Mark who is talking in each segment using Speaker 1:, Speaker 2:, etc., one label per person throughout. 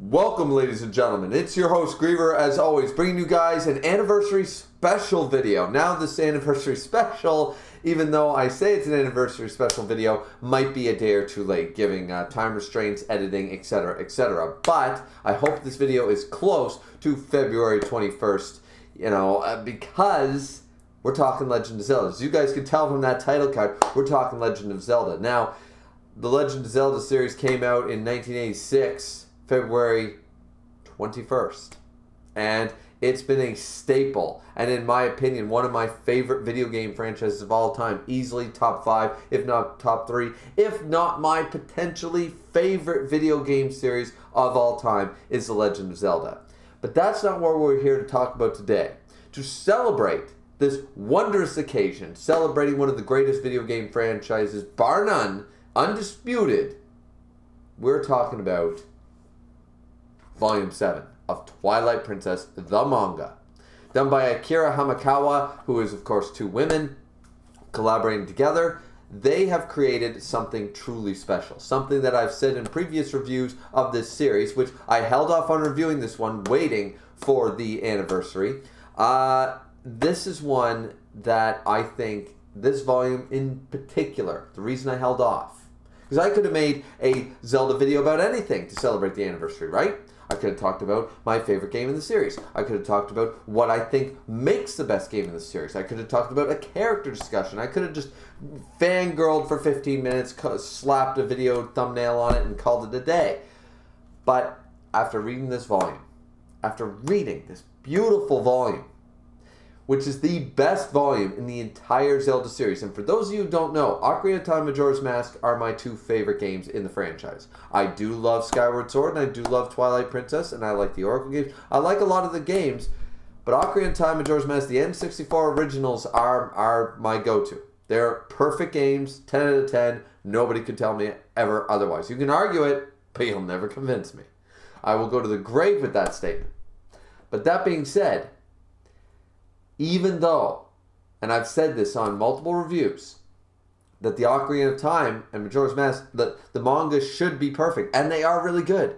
Speaker 1: Welcome, ladies and gentlemen. It's your host, Griever, as always, bringing you guys an anniversary special video. Now, this anniversary special, even though I say it's an anniversary special video, might be a day or two late, giving time restraints, editing, etc., etc. But I hope this video is close to February 21st, because we're talking Legend of Zelda. As you guys can tell from that title card, we're talking Legend of Zelda. Now, the Legend of Zelda series came out in 1986. February 21st, and it's been a staple, and in my opinion, one of my favorite video game franchises of all time. Easily top 5, if not top 3, if not my potentially favorite video game series of all time is The Legend of Zelda. But that's not what we're here to talk about today. To celebrate this wondrous occasion, celebrating one of the greatest video game franchises, bar none, undisputed, we're talking about Volume 7 of Twilight Princess, the manga. Done by Akira Hamakawa, who is, of course, two women collaborating together. They have created something truly special. Something that I've said in previous reviews of this series, which I held off on reviewing this one, waiting for the anniversary. This is one that I think, this volume in particular, the reason I held off, because I could have made a Zelda video about anything to celebrate the anniversary, right? I could have talked about my favorite game in the series. I could have talked about what I think makes the best game in the series. I could have talked about a character discussion. I could have just fangirled for 15 minutes, slapped a video thumbnail on it, and called it a day. But after reading this volume, after reading this beautiful volume, which is the best volume in the entire Zelda series. And for those of you who don't know, Ocarina of Time and Majora's Mask are my two favorite games in the franchise. I do love Skyward Sword, and I do love Twilight Princess, and I like the Oracle games. I like a lot of the games, but Ocarina of Time and Majora's Mask, the N64 originals, are my go-to. They're perfect games, 10 out of 10. Nobody could tell me ever otherwise. You can argue it, but you'll never convince me. I will go to the grave with that statement. But that being said, even though, and I've said this on multiple reviews, that the Ocarina of Time and Majora's Mask, the manga should be perfect, and they are really good.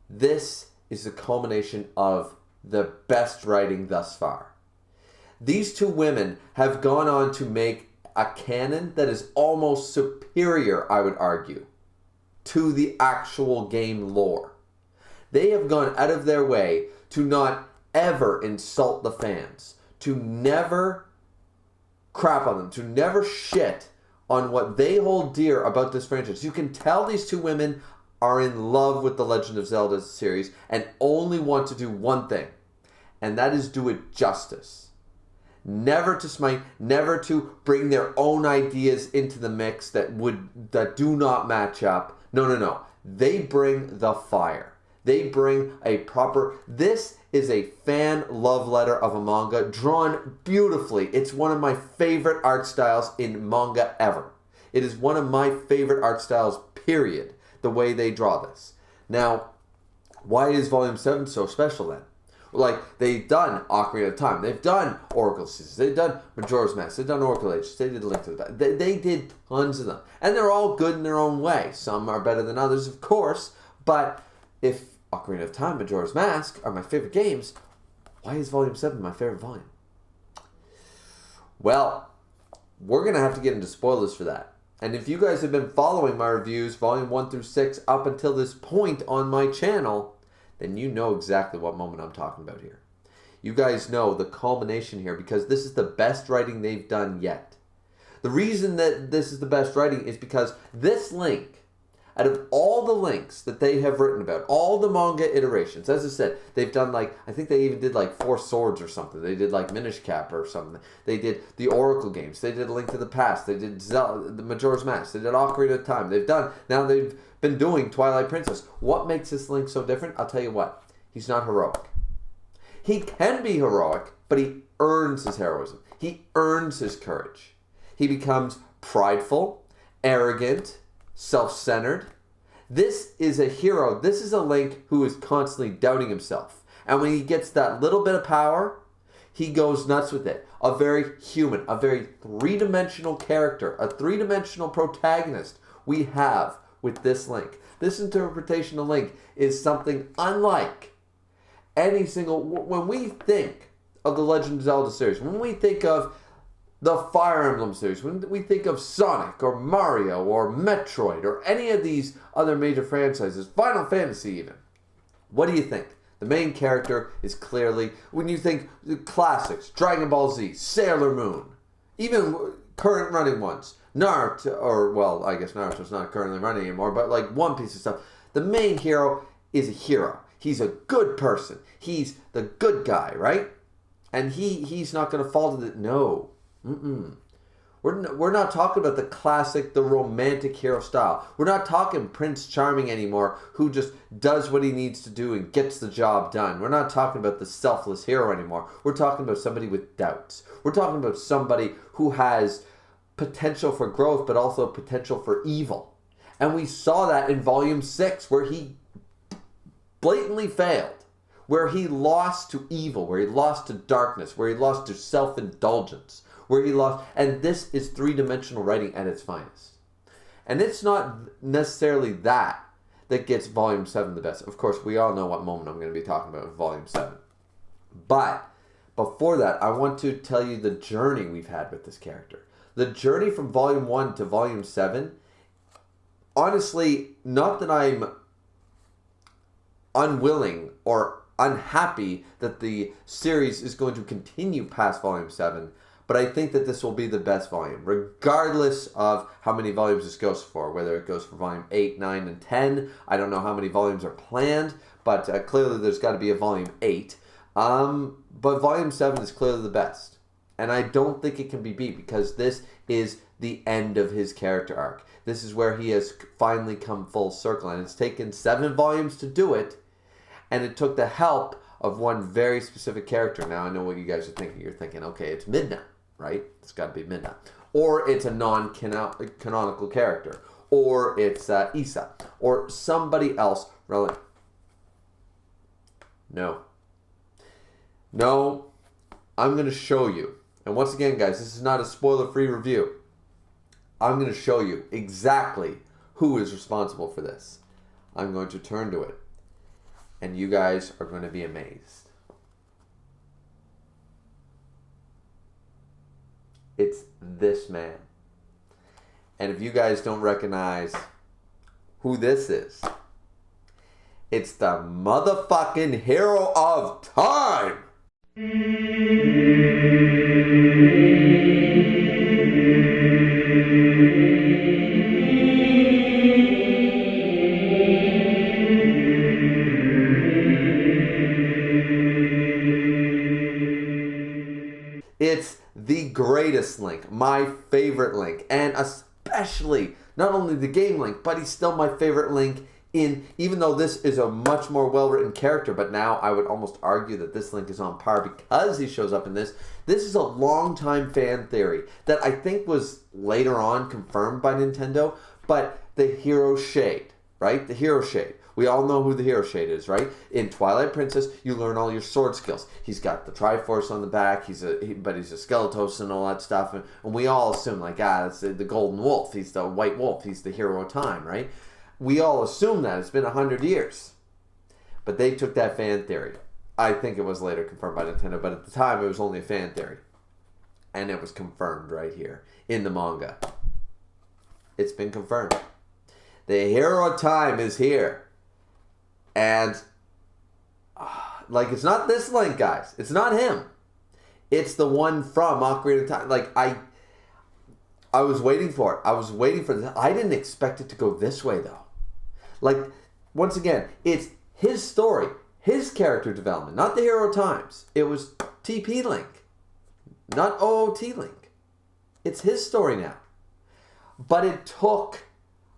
Speaker 1: This is the culmination of the best writing thus far. These two women have gone on to make a canon that is almost superior, I would argue, to the actual game lore. They have gone out of their way to not ever insult the fans, to never crap on them, to never shit on what they hold dear about this franchise. You can tell these two women are in love with the Legend of Zelda series and only want to do one thing, and that is do it justice. Never to smite, never to bring their own ideas into the mix that do not match up. No. They bring the fire. They bring a proper... This is a fan love letter of a manga drawn beautifully. It's one of my favorite art styles in manga ever. It is one of my favorite art styles, period, the way they draw this. Now, why is Volume 7 so special then? Like, they've done Ocarina of Time. They've done Oracle Seasons. They've done Majora's Mask. They've done Oracle Age. They did Link to the Past. They did tons of them. And they're all good in their own way. Some are better than others, of course. But if Ocarina of Time, Majora's Mask are my favorite games, why is Volume 7 my favorite volume? Well, we're going to have to get into spoilers for that. And if you guys have been following my reviews, Volume 1 through 6, up until this point on my channel, then you know exactly what moment I'm talking about here. You guys know the culmination here, because this is the best writing they've done yet. The reason that this is the best writing is because this Link, out of all the links that they have written about, all the manga iterations, as I said, they've done I think they even did 4 Swords or something. They did Minish Cap or something. They did the Oracle games. They did Link to the Past. They did Zelda, the Majora's Mask. They did Ocarina of Time. Now they've been doing Twilight Princess. What makes this Link so different? I'll tell you what. He's not heroic. He can be heroic, but he earns his heroism. He earns his courage. He becomes prideful, arrogant, self-centered. This is a hero. This is a Link who is constantly doubting himself. And when he gets that little bit of power, he goes nuts with it. A very human, a very three-dimensional character, a three-dimensional protagonist we have with this Link. This interpretation of Link is something unlike any single... When we think of the Legend of Zelda series, when we think of the Fire Emblem series, when we think of Sonic or Mario or Metroid or any of these other major franchises, Final Fantasy even, what do you think? The main character is clearly, when you think the classics, Dragon Ball Z, Sailor Moon, even current running ones, Naruto, or well, I guess Naruto's not currently running anymore, but like One Piece and stuff, the main hero is a hero. He's a good person. He's the good guy, right? And he's not going to fall to the... No. We're not talking about the classic, the romantic hero style. We're not talking Prince Charming anymore, who just does what he needs to do and gets the job done. We're not talking about the selfless hero anymore. We're talking about somebody with doubts. We're talking about somebody who has potential for growth, but also potential for evil. And we saw that in Volume 6, where he blatantly failed, where he lost to evil, where he lost to darkness, where he lost to self-indulgence, where he lost... And this is three-dimensional writing at its finest. And it's not necessarily that gets Volume 7 the best. Of course, we all know what moment I'm going to be talking about with Volume 7. But before that, I want to tell you the journey we've had with this character. The journey from Volume 1 to Volume 7, honestly, not that I'm unwilling or unhappy that the series is going to continue past Volume 7, but I think that this will be the best volume, regardless of how many volumes this goes for, whether it goes for Volume 8, 9, and 10. I don't know how many volumes are planned, but clearly there's got to be a Volume 8. But Volume 7 is clearly the best. And I don't think it can be beat, because this is the end of his character arc. This is where he has finally come full circle, and it's taken 7 volumes to do it, and it took the help of one very specific character. Now, I know what you guys are thinking. You're thinking, okay, it's Midna, right? It's got to be Midna. Or it's a non-canonical character. Or it's Issa. Or somebody else relevant. No. No. I'm going to show you. And once again, guys, this is not a spoiler-free review. I'm going to show you exactly who is responsible for this. I'm going to turn to it. And you guys are going to be amazed. It's this man. And if you guys don't recognize who this is, it's the motherfucking hero of time! It's the greatest Link, my favorite Link, and especially not only the game Link, but he's still my favorite Link even though this is a much more well-written character, but now I would almost argue that this Link is on par because he shows up in this. This is a long-time fan theory that I think was later on confirmed by Nintendo, but the Hero Shade, right? The Hero Shade. We all know who the Hero Shade is, right? In Twilight Princess, you learn all your sword skills. He's got the Triforce on the back, but he's a Skeletos and all that stuff, and we all assume, like, it's the Golden Wolf, he's the White Wolf, he's the hero of time, right? We all assume that. It's been 100 years. But they took that fan theory. I think it was later confirmed by Nintendo, but at the time it was only a fan theory. And it was confirmed right here in the manga. It's been confirmed. The hero of time is here. And, like, it's not this Link, guys. It's not him. It's the one from Ocarina of Time. Like, I was waiting for it. I was waiting for this. I didn't expect it to go this way, though. Like, once again, it's his story, his character development, not the Hero of Times. It was TP Link, not OOT Link. It's his story now. But it took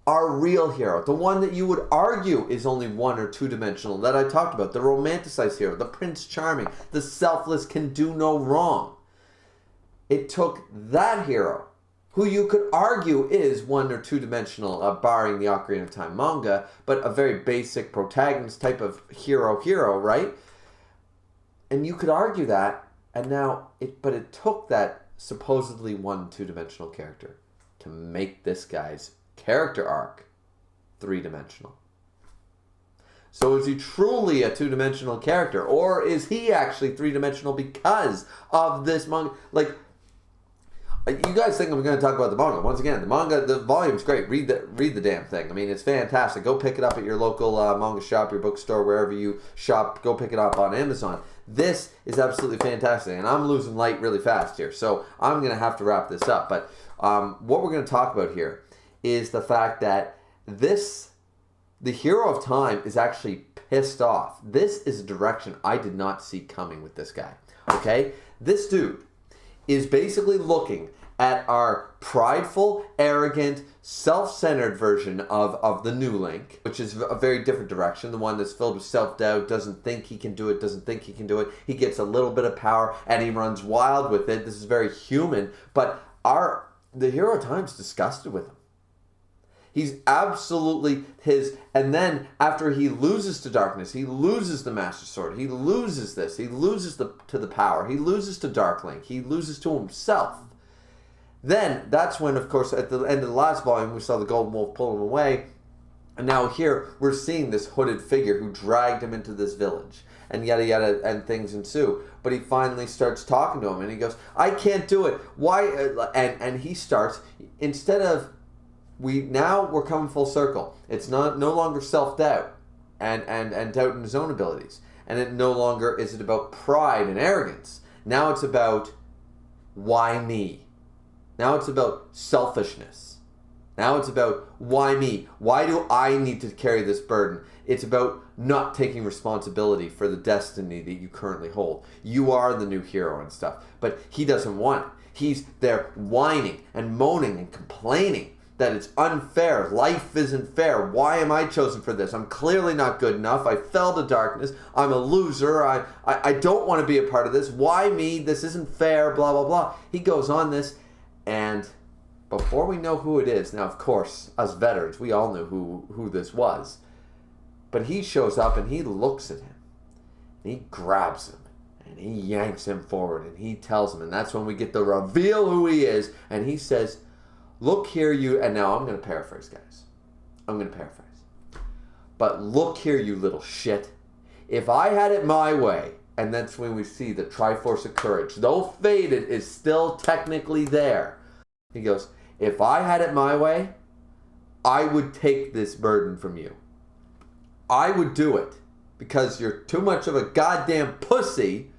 Speaker 1: our real hero, the one that you would argue is only 1 or 2 dimensional, that I talked about, the romanticized hero, the Prince Charming, the selfless, can do no wrong. It took that hero, who you could argue is 1 or 2 dimensional, barring the Ocarina of Time manga, but a very basic protagonist type of hero, right? And you could argue that, and now, but it took that supposedly 1 2-dimensional character to make this guy's character arc three-dimensional. So is he truly a two-dimensional character? Or is he actually three-dimensional because of this manga? Like, you guys think I'm going to talk about the manga. Once again, the manga, the volume's great. Read the damn thing. I mean, it's fantastic. Go pick it up at your local manga shop, your bookstore, wherever you shop. Go pick it up on Amazon. This is absolutely fantastic. And I'm losing light really fast here. So I'm going to have to wrap this up. But what we're going to talk about here is the fact that the Hero of Time is actually pissed off. This is a direction I did not see coming with this guy. Okay? This dude is basically looking at our prideful, arrogant, self-centered version of the new Link, which is a very different direction, the one that's filled with self-doubt, doesn't think he can do it, he gets a little bit of power, and he runs wild with it. This is very human, but the Hero of Time's disgusted with him. He's absolutely and then after he loses to darkness, he loses the Master Sword, he loses this, he loses to the power, he loses to Dark Link, he loses to himself. Then, that's when, of course, at the end of the last volume, we saw the Golden Wolf pull him away, and now here, we're seeing this hooded figure who dragged him into this village, and yada yada, and things ensue. But he finally starts talking to him, and he goes, I can't do it, why, and he starts, instead of, we're coming full circle. It's no longer self-doubt and doubt in his own abilities. And it no longer is it about pride and arrogance. Now it's about why me? Now it's about selfishness. Now it's about why me? Why do I need to carry this burden? It's about not taking responsibility for the destiny that you currently hold. You are the new hero and stuff. But he doesn't want it. He's there whining and moaning and complaining that it's unfair. Life isn't fair. Why am I chosen for this? I'm clearly not good enough. I fell to darkness. I'm a loser. I don't want to be a part of this. Why me? This isn't fair, blah, blah, blah. He goes on this, and before we know who it is, now, of course, us veterans, we all knew who this was, but he shows up, and he looks at him, and he grabs him, and he yanks him forward, and he tells him, and that's when we get the reveal who he is, and he says, look here, you, and now I'm going to paraphrase, guys. I'm going to paraphrase. But look here, you little shit. If I had it my way, and that's when we see the Triforce of Courage, though faded, is still technically there. He goes, if I had it my way, I would take this burden from you. I would do it. Because you're too much of a goddamn pussy.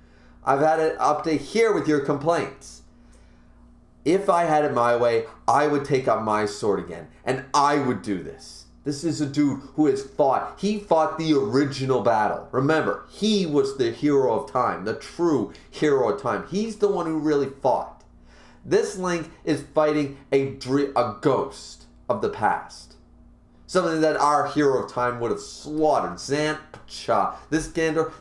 Speaker 1: I've had it up to here with your complaints. If I had it my way, I would take up my sword again. And I would do this. This is a dude who has fought. He fought the original battle. Remember, he was the Hero of Time. The true Hero of Time. He's the one who really fought. This Link is fighting a ghost of the past. Something that our Hero of Time would have slaughtered. Zanpacha. This Ganondorf.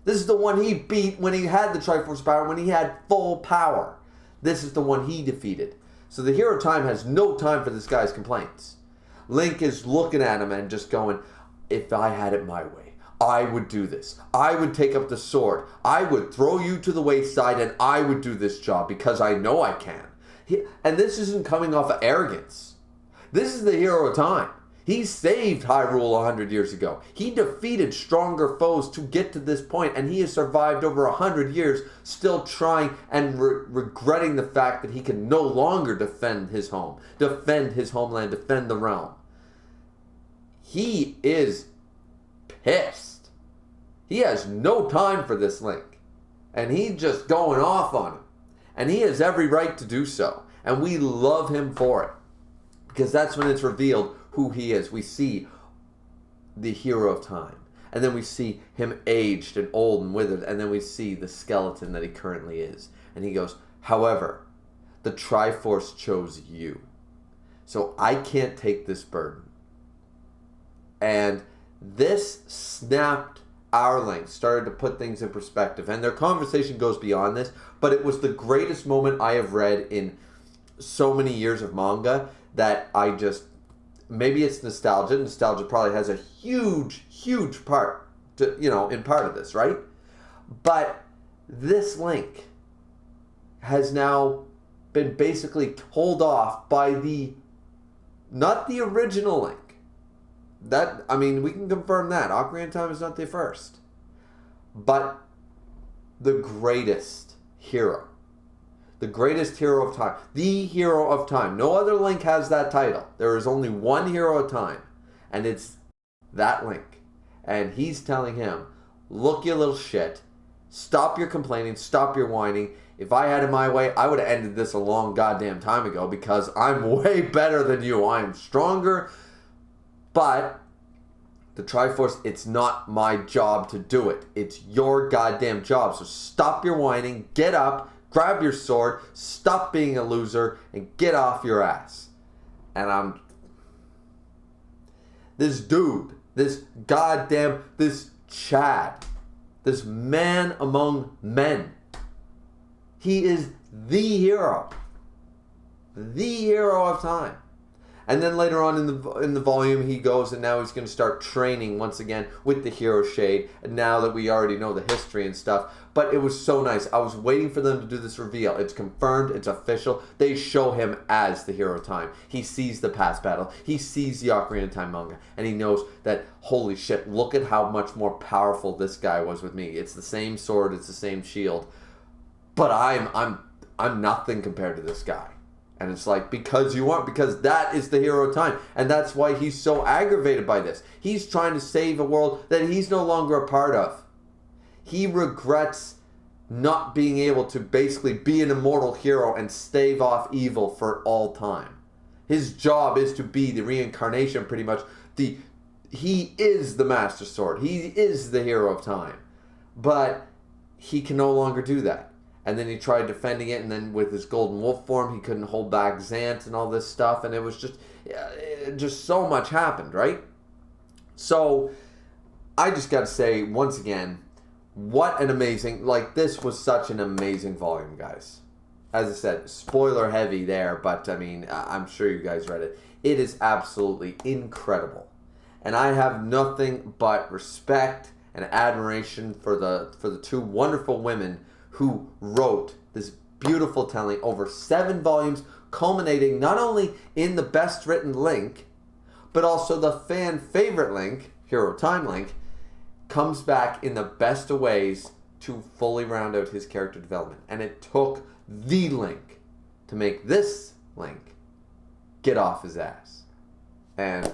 Speaker 1: This is the one he beat when he had the Triforce power, when he had full power. This is the one he defeated. So the Hero of Time has no time for this guy's complaints. Link is looking at him and just going, if I had it my way, I would do this. I would take up the sword. I would throw you to the wayside and I would do this job because I know I can. And this isn't coming off of arrogance. This is the Hero of Time. He saved Hyrule 100 years ago. He defeated stronger foes to get to this point, and he has survived over 100 years, still trying and regretting the fact that he can no longer defend his home, defend his homeland, defend the realm. He is pissed. He has no time for this Link, and he's just going off on him, and he has every right to do so, and we love him for it, because that's when it's revealed who he is. We see the Hero of Time. And then we see him aged and old and withered. And then we see the skeleton that he currently is. And he goes, however, the Triforce chose you. So I can't take this burden. And this snapped our Link, started to put things in perspective. And their conversation goes beyond this. But it was the greatest moment I have read in so many years of manga that I just... Maybe it's nostalgia. Nostalgia probably has a huge, huge part, in part of this, right? But this Link has now been basically told off by the Not the original Link. That, I mean, we can confirm that. Ocarina of Time is not the first. But the greatest hero. The greatest hero of time. The hero of time. No other Link has that title. There is only one hero of time. And it's that Link. And he's telling him, look, you little shit. Stop your complaining. Stop your whining. If I had it my way, I would have ended this a long goddamn time ago because I'm way better than you. I am stronger. But the Triforce, it's not my job to do it. It's your goddamn job. So stop your whining. Get up. Grab your sword. Stop being a loser. And get off your ass. And this dude, this Chad, this man among men. He is the hero. The hero of time. And then later on in the volume, he goes and now he's going to start training once again with the hero shade. And now that we already know the history and stuff. But it was so nice. I was waiting for them to do this reveal. It's confirmed. It's official. They show him as the hero of time. He sees the past battle. He sees the Ocarina of Time manga. And he knows that, holy shit, look at how much more powerful this guy was with me. It's the same sword. It's the same shield. But I'm nothing compared to this guy. And it's like, because that is the hero of time. And that's why he's so aggravated by this. He's trying to save a world that he's no longer a part of. He regrets not being able to basically be an immortal hero and stave off evil for all time. His job is to be the reincarnation, pretty much. He is the Master Sword. He is the hero of time. But he can no longer do that. And then he tried defending it, and then with his golden wolf form, he couldn't hold back Zant and all this stuff, and it was just so much happened, right? So, I just got to say, once again, what an amazing, this was such an amazing volume, guys. As I said, spoiler heavy there, but I mean, I'm sure you guys read it. It is absolutely incredible. And I have nothing but respect and admiration for the two wonderful women who wrote this beautiful telling over 7 volumes, culminating not only in the best written Link, but also the fan favorite Link, Hero of Time Link, comes back in the best of ways to fully round out his character development. And it took the Link to make this Link get off his ass. And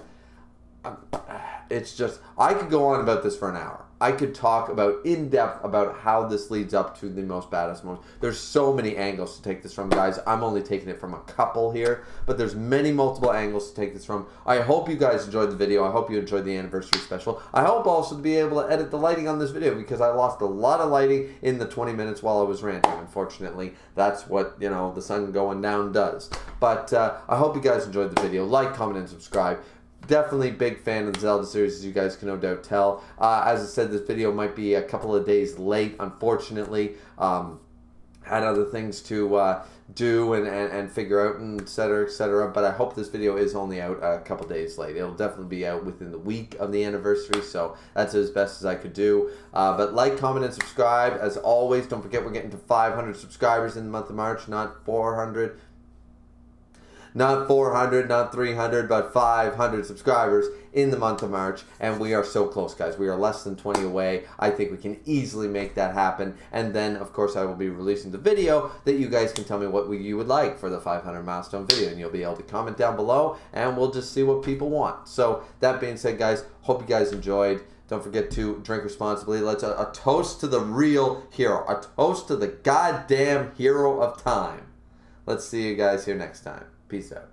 Speaker 1: it's just, I could go on about this for an hour. I could talk about in depth about how this leads up to the most badass moments. There's so many angles to take this from, guys. I'm only taking it from a couple here, but there's multiple angles to take this from. I hope you guys enjoyed the video. I hope you enjoyed the anniversary special. I hope also to be able to edit the lighting on this video because I lost a lot of lighting in the 20 minutes while I was ranting. Unfortunately, that's what, the sun going down does. But I hope you guys enjoyed the video. Like, comment, and subscribe. Definitely big fan of the Zelda series, as you guys can no doubt tell. As I said, this video might be a couple of days late, unfortunately. Had other things to do and figure out, and etc., etc. But I hope this video is only out a couple days late. It'll definitely be out within the week of the anniversary, so that's as best as I could do. But like, comment, and subscribe. As always, don't forget we're getting to 500 subscribers in the month of March, not 400. Not 400, not 300, but 500 subscribers in the month of March. And we are so close, guys. We are less than 20 away. I think we can easily make that happen. And then, of course, I will be releasing the video that you guys can tell me what you would like for the 500 milestone video. And you'll be able to comment down below, and we'll just see what people want. So, that being said, guys, hope you guys enjoyed. Don't forget to drink responsibly. Let's a toast to the real hero. A toast to the goddamn hero of time. Let's see you guys here next time. Peace out.